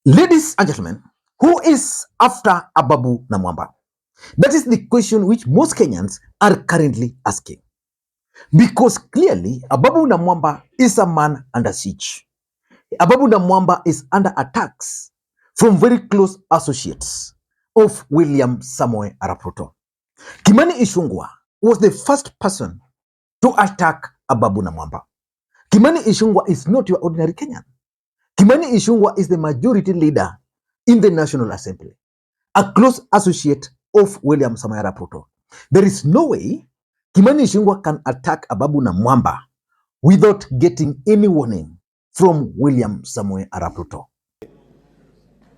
Ladies and gentlemen, who is after Ababu Namwamba? That is the question which most Kenyans are currently asking. Because clearly, Ababu Namwamba is a man under siege. Ababu Namwamba is under attacks from very close associates of William Samoei Arap Ruto. Kimani Ichung'wah was the first person to attack Ababu Namwamba. Kimani Ichung'wah is not your ordinary Kenyan. Kimani Ichung'wah is the majority leader in the National Assembly, a close associate of William Samoei Arap Ruto. There is no way Kimani Ichung'wah can attack Ababu Namwamba without getting any warning from William Samoei Arap Ruto.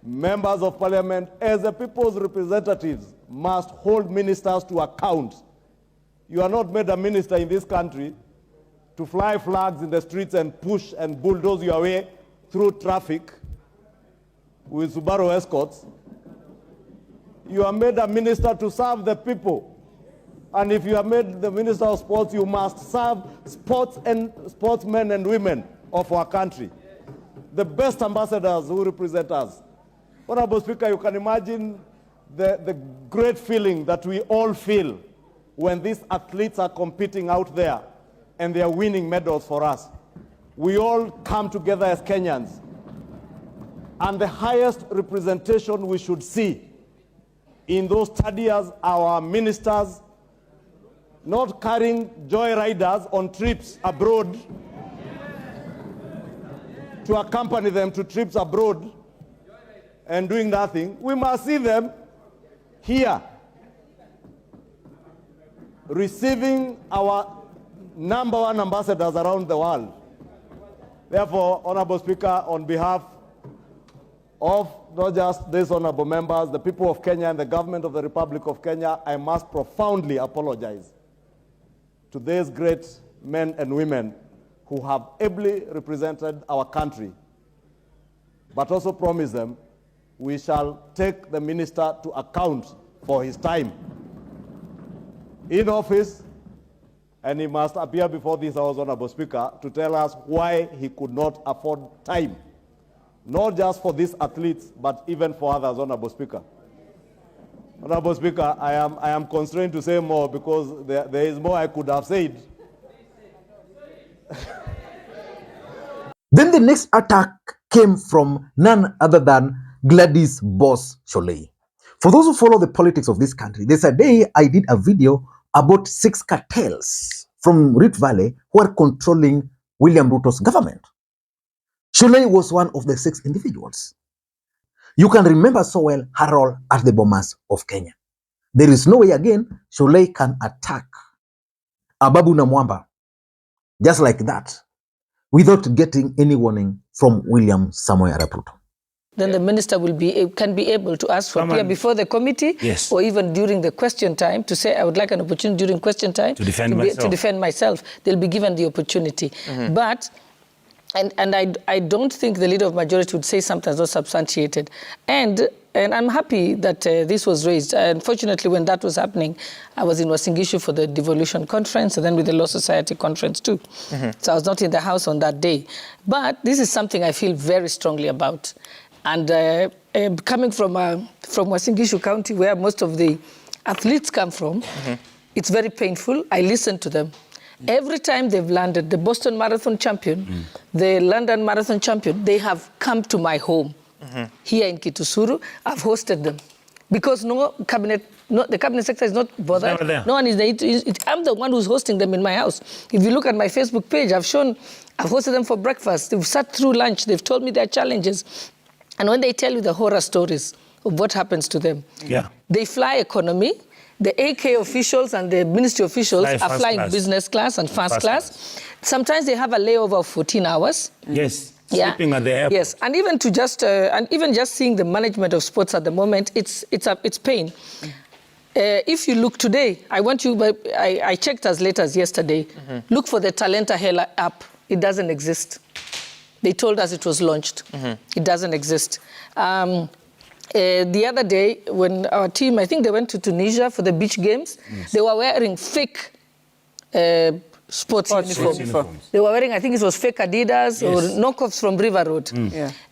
Members of Parliament, as the people's representatives, must hold ministers to account. You are not made a minister in this country to fly flags in the streets and push and bulldoze your way through traffic with Subaru escorts. You are made a minister to serve the people. And if you are made the Minister of Sports, you must serve sports and sportsmen and women of our country. The best ambassadors who represent us. Honorable Speaker, you can imagine the great feeling that we all feel when these athletes are competing out there and they are winning medals for us. We all come together as Kenyans. And the highest representation we should see in those stadiums, our ministers not carrying joyriders on trips abroad to accompany them to trips abroad and doing nothing. We must see them here receiving our #1 ambassadors around the world. Therefore, Honorable Speaker, on behalf of not just these honorable members, the people of Kenya and the government of the Republic of Kenya, I must profoundly apologize to these great men and women who have ably represented our country, but also promise them we shall take the minister to account for his time in office, and he must appear before this House, Honorable Speaker, to tell us why he could not afford time, not just for these athletes, but even for others, Honorable Speaker. Honorable Speaker, I am constrained to say more because there is more I could have said. Then the next attack came from none other than Gladys Boss Sholei. For those who follow the politics of this country, there's a day I did a video about 6 cartels from Rift Valley who are controlling William Ruto's government. Sholei was one of the 6 individuals. You can remember so well her role at the Bomas of Kenya. There is no way again Sholei can attack Ababu Namwamba just like that without getting any warning from William Samoei Arap Ruto. Then the minister can be able to ask for appear before the committee, yes, or even during the question time to say, I would like an opportunity during question time to defend myself. They'll be given the opportunity. But, and I don't think the leader of majority would say something that's not substantiated. And I'm happy that this was raised. Unfortunately, when that was happening, I was in Wasingishu for the devolution conference and then with the Law Society conference too. So I was not in the house on that day. But this is something I feel very strongly about. And coming from Wasingishu County, where most of the athletes come from, it's very painful. I listen to them. Every time they've landed, the Boston Marathon champion, the London Marathon champion, they have come to my home here in Kitusuru. I've hosted them because the cabinet secretary is not bothered. No one is there. I'm the one who's hosting them in my house. If you look at my Facebook page, I've hosted them for breakfast. They've sat through lunch. They've told me their challenges. And when they tell you the horror stories of what happens to them, they fly economy. The AK officials and the ministry officials are flying business class and first class. Sometimes they have a layover of 14 hours. Yes, sleeping at the airport. Yes, and even just seeing the management of sports at the moment, it's pain. If you look today, I checked as late as yesterday. Look for the Talenta Hela app. It doesn't exist. They told us it was launched. It doesn't exist. The other day, when our team, I think they went to Tunisia for the beach games, they were wearing fake sports uniforms. They were wearing, I think it was fake Adidas or knockoffs from River Road.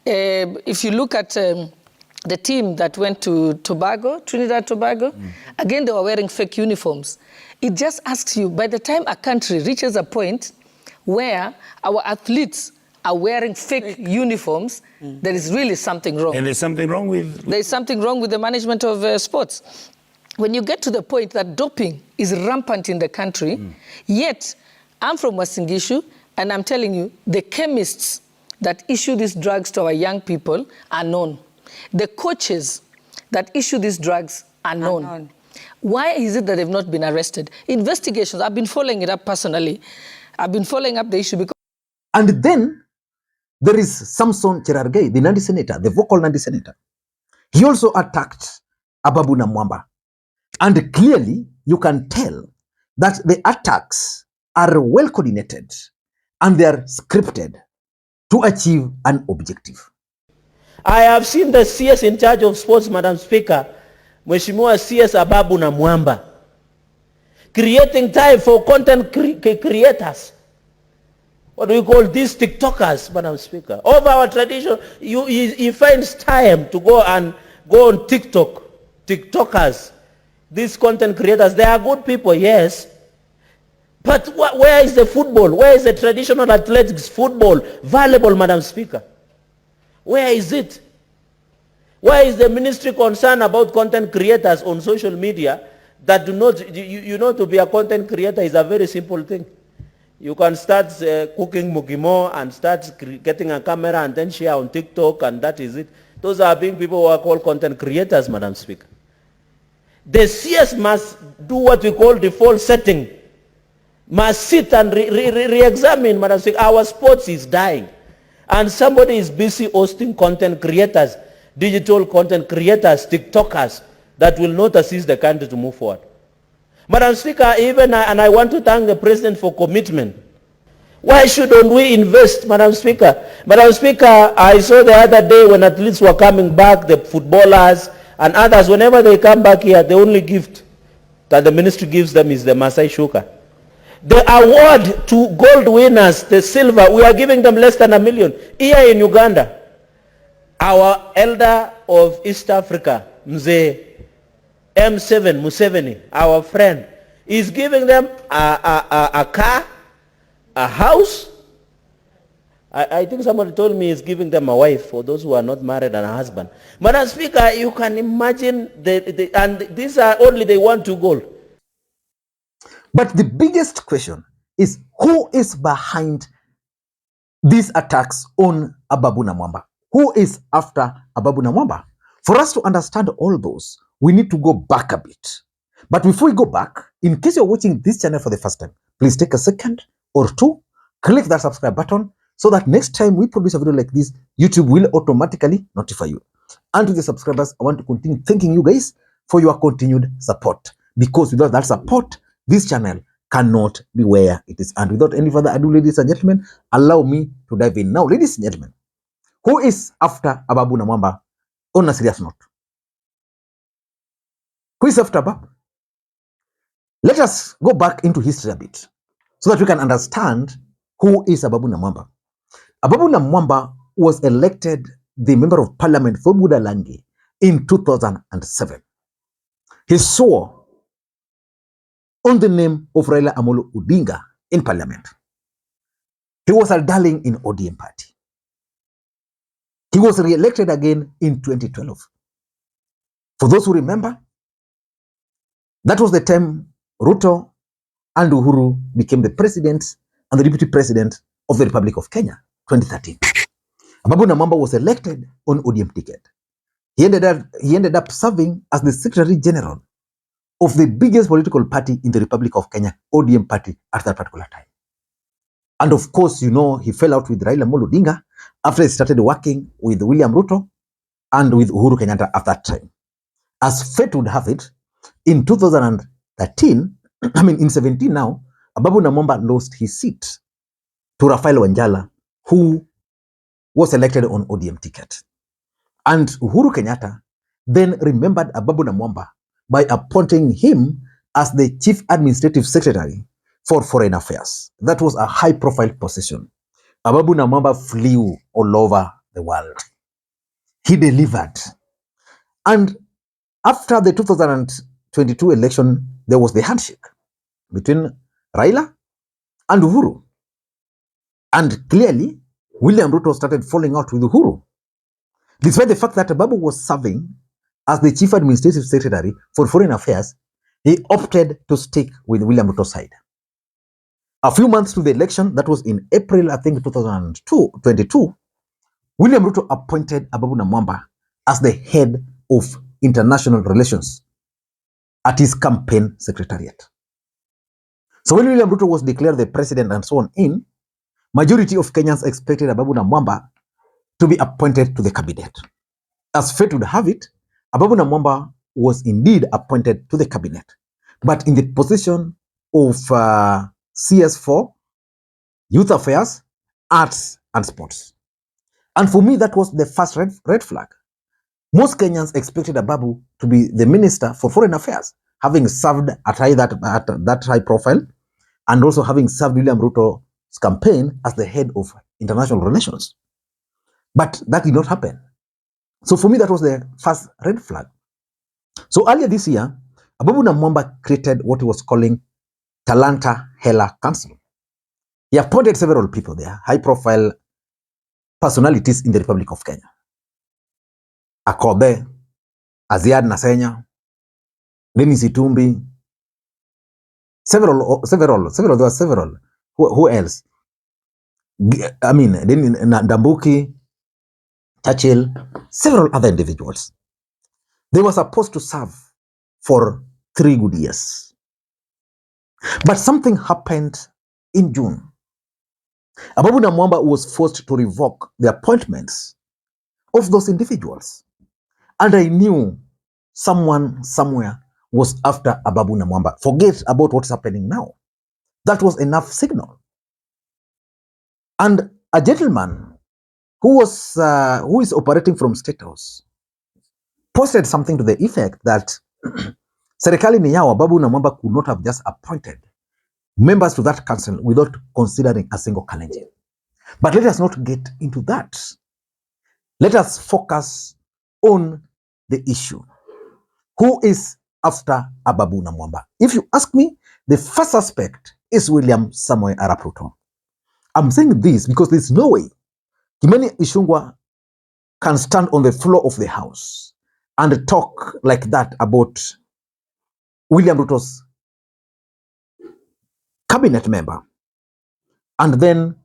If you look at the team that went to Trinidad Tobago, again, they were wearing fake uniforms. It just asks you, by the time a country reaches a point where our athletes are wearing fake uniforms, there is really something wrong. And there's something wrong with... There's something wrong with the management of sports. When you get to the point that doping is rampant in the country, yet I'm from Wasingishu, and I'm telling you, the chemists that issue these drugs to our young people are known. The coaches that issue these drugs are known. Why is it that they've not been arrested? Investigations, I've been following it up personally. I've been following up the issue because... And then there is Samson Cherargei, the Nandi senator, the vocal Nandi senator. He also attacked Ababu Namwamba. And clearly, you can tell that the attacks are well coordinated and they are scripted to achieve an objective. I have seen the CS in charge of sports, Madam Speaker, Mheshimiwa CS Ababu Namwamba, creating time for content creators. What do we call these TikTokers, Madam Speaker? Of our tradition, he finds time to go on TikTok. TikTokers, these content creators, they are good people, yes. But where is the football? Where is the traditional athletics football valuable, Madam Speaker? Where is it? Why is the ministry concerned about content creators on social media that do not, to be a content creator is a very simple thing. You can start cooking mukimo and start getting a camera and then share on TikTok, and that is it. Those are being people who are called content creators, Madam Speaker. The CS must do what we call default setting. Must sit and re-examine, Madam Speaker. Our sports is dying. And somebody is busy hosting content creators, digital content creators, TikTokers, that will not assist the country to move forward. Madam Speaker, and I want to thank the President for commitment. Why shouldn't we invest, Madam Speaker? Madam Speaker, I saw the other day when athletes were coming back, the footballers and others, whenever they come back here, the only gift that the ministry gives them is the Masai Shuka. The award to gold winners, the silver, we are giving them less than $1 million. Here in Uganda, our elder of East Africa, Mzee M7 Museveni, our friend, is giving them a car, a house. I think somebody told me he's giving them a wife for those who are not married and a husband. Madam Speaker, you can imagine, and these are only the 1 2 gold. But the biggest question is, who is behind these attacks on Ababu Namwamba? Who is after Ababu Namwamba? For us to understand all those, we need to go back a bit. But before we go back, in case you're watching this channel for the first time, please take a second or two, click that subscribe button so that next time we produce a video like this, YouTube will automatically notify you. And to the subscribers, I want to continue thanking you guys for your continued support. Because without that support, this channel cannot be where it is. And without any further ado, ladies and gentlemen, allow me to dive in. Now, ladies and gentlemen, who is after Ababu Namwamba on a serious note? Who is after Ababu? Let us go back into history a bit so that we can understand who is Ababu Namwamba. Ababu Namwamba was elected the Member of Parliament for Budalangi in 2007. He swore on the name of Raila Odinga in Parliament. He was a darling in ODM party. He was re-elected again in 2012. For those who remember, that was the time Ruto and Uhuru became the president and the deputy president of the Republic of Kenya, 2013. Ababu Namwamba was elected on ODM ticket. He ended up serving as the Secretary General of the biggest political party in the Republic of Kenya, ODM party, at that particular time. And of course, you know, he fell out with Raila Odinga after he started working with William Ruto and with Uhuru Kenyatta at that time. As fate would have it, in 2013, in 17 now, Ababu Namwamba lost his seat to Rafael Wanjala, who was elected on ODM ticket. And Uhuru Kenyatta then remembered Ababu Namwamba by appointing him as the Chief Administrative Secretary for Foreign Affairs. That was a high-profile position. Ababu Namwamba flew all over the world. He delivered. And after the 2022 election, there was the handshake between Raila and Uhuru. And clearly, William Ruto started falling out with Uhuru. Despite the fact that Ababu was serving as the Chief Administrative Secretary for Foreign Affairs, he opted to stick with William Ruto's side. A few months to the election, that was in April, I think, 2022, William Ruto appointed Ababu Namwamba as the head of international relations at his campaign secretariat. So when William Ruto was declared the president and so on in, majority of Kenyans expected Ababu Namwamba to be appointed to the cabinet. As fate would have it, Ababu Namwamba was indeed appointed to the cabinet, but in the position of CS4, Youth Affairs, Arts and Sports. And for me, that was the first red flag. Most Kenyans expected Ababu to be the Minister for Foreign Affairs, having served at that high profile, and also having served William Ruto's campaign as the head of international relations. But that did not happen. So for me, that was the first red flag. So earlier this year, Ababu Namwamba created what he was calling Talanta Hela Council. He appointed several people there, high-profile personalities in the Republic of Kenya. Akobe, Aziad Nasenya, Dennis Itumbi, several, there were several. Who else? I mean, Ndambuki, Churchill, several other individuals. They were supposed to serve for 3 good years. But something happened in June. Ababu Namwamba was forced to revoke the appointments of those individuals. And I knew someone somewhere was after Ababu Namwamba. Forget about what's happening now. That was enough signal. And a gentleman who is operating from State House posted something to the effect that Serikali ni yao, Ababu Namwamba could not have just appointed members to that council without considering a single Kalenjin. But let us not get into that. Let us focus on the issue. Who is after Ababu Namwamba? If you ask me, the first suspect is William Samoei Arap Ruto. I'm saying this because there's no way Kimani Ichung'wah can stand on the floor of the House and talk like that about William Ruto's cabinet member, and then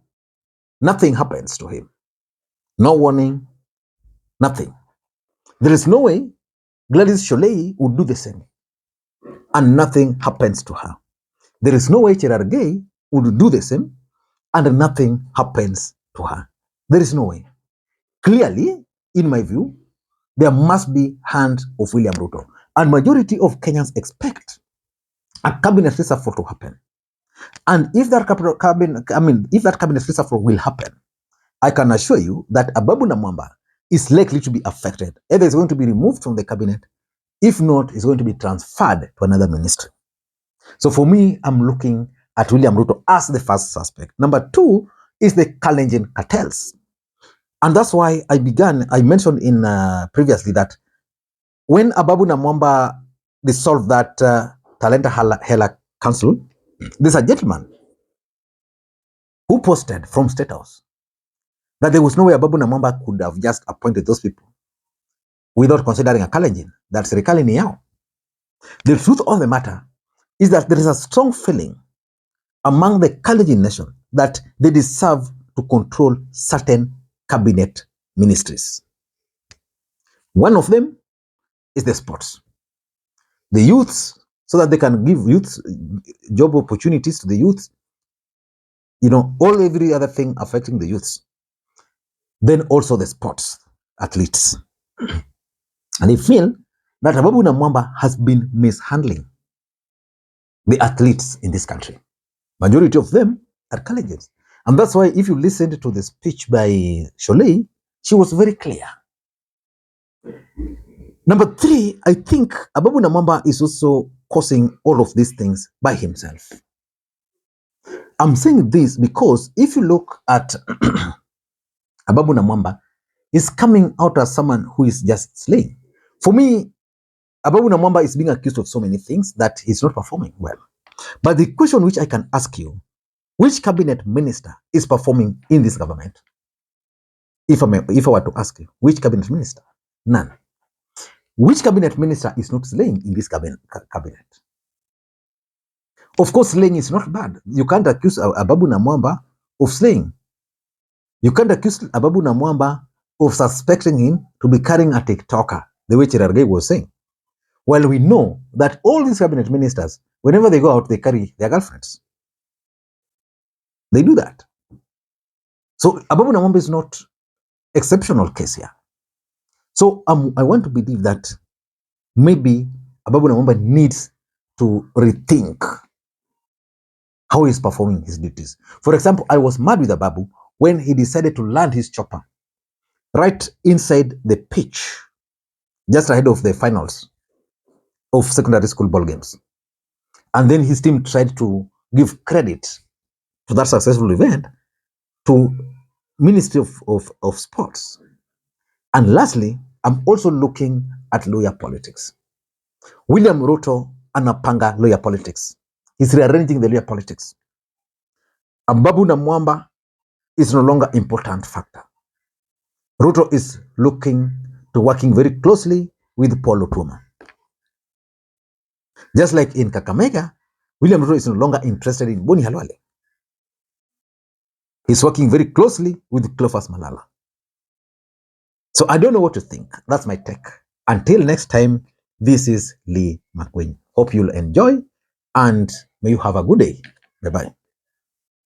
nothing happens to him. No warning, nothing. There is no way Gladys Sholei would do the same, and nothing happens to her. There is no way Cherargei would do the same, and nothing happens to her. There is no way. Clearly, in my view, there must be hand of William Ruto. And majority of Kenyans expect a cabinet reshuffle to happen. And if that cabinet reshuffle will happen, I can assure you that Ababu Namwamba is likely to be affected. Either it's going to be removed from the cabinet, if not, it's going to be transferred to another ministry. So for me, I'm looking at William Ruto as the first suspect. Number 2 is the Kalenjin cartels. And that's why I mentioned in previously that when Ababu Namwamba dissolved that Talanta Hela Council, there's a gentleman who posted from State House that there was no way Ababu Namwamba could have just appointed those people without considering a Kalenjin. That's Serikali ni yao. The truth of the matter is that there is a strong feeling among the Kalenjin nation that they deserve to control certain cabinet ministries. One of them is the sports. The youths, so that they can give youths job opportunities to the youths, every other thing affecting the youths. Then also the sports athletes. And I feel that Ababu Namwamba has been mishandling the athletes in this country. Majority of them are Kalenjins. And that's why if you listened to the speech by Sholei, she was very clear. Number 3, I think Ababu Namwamba is also causing all of these things by himself. I'm saying this because if you look at Ababu Namwamba, is coming out as someone who is just slaying. For me, Ababu Namwamba is being accused of so many things that he's not performing well. But the question which I can ask you, which cabinet minister is performing in this government? If I were to ask you, which cabinet minister? None. Which cabinet minister is not slaying in this cabinet? Of course, slaying is not bad. You can't accuse Ababu Namwamba of slaying. You can't accuse Ababu Namwamba of suspecting him to be carrying a TikToker, the way Chirargei was saying. Well, we know that all these cabinet ministers, whenever they go out, they carry their girlfriends. They do that. So Ababu Namwamba is not exceptional case here. So I want to believe that maybe Ababu Namwamba needs to rethink how he's performing his duties. For example, I was mad with Ababu when he decided to land his chopper right inside the pitch, just ahead of the finals of secondary school ball games. And then his team tried to give credit to that successful event to Ministry of Sports. And lastly, I'm also looking at lawyer politics. William Ruto anapanga lawyer politics. He's rearranging the lawyer politics. Ababu Namwamba is no longer important factor. Ruto is looking to working very closely with Paul Otuoma. Just like in Kakamega, William Ruto is no longer interested in Boni Halwale. He's working very closely with Cleophas Malala. So I don't know what to think. That's my take. Until next time, this is Lee Makwiny. Hope you'll enjoy and may you have a good day. Bye-bye.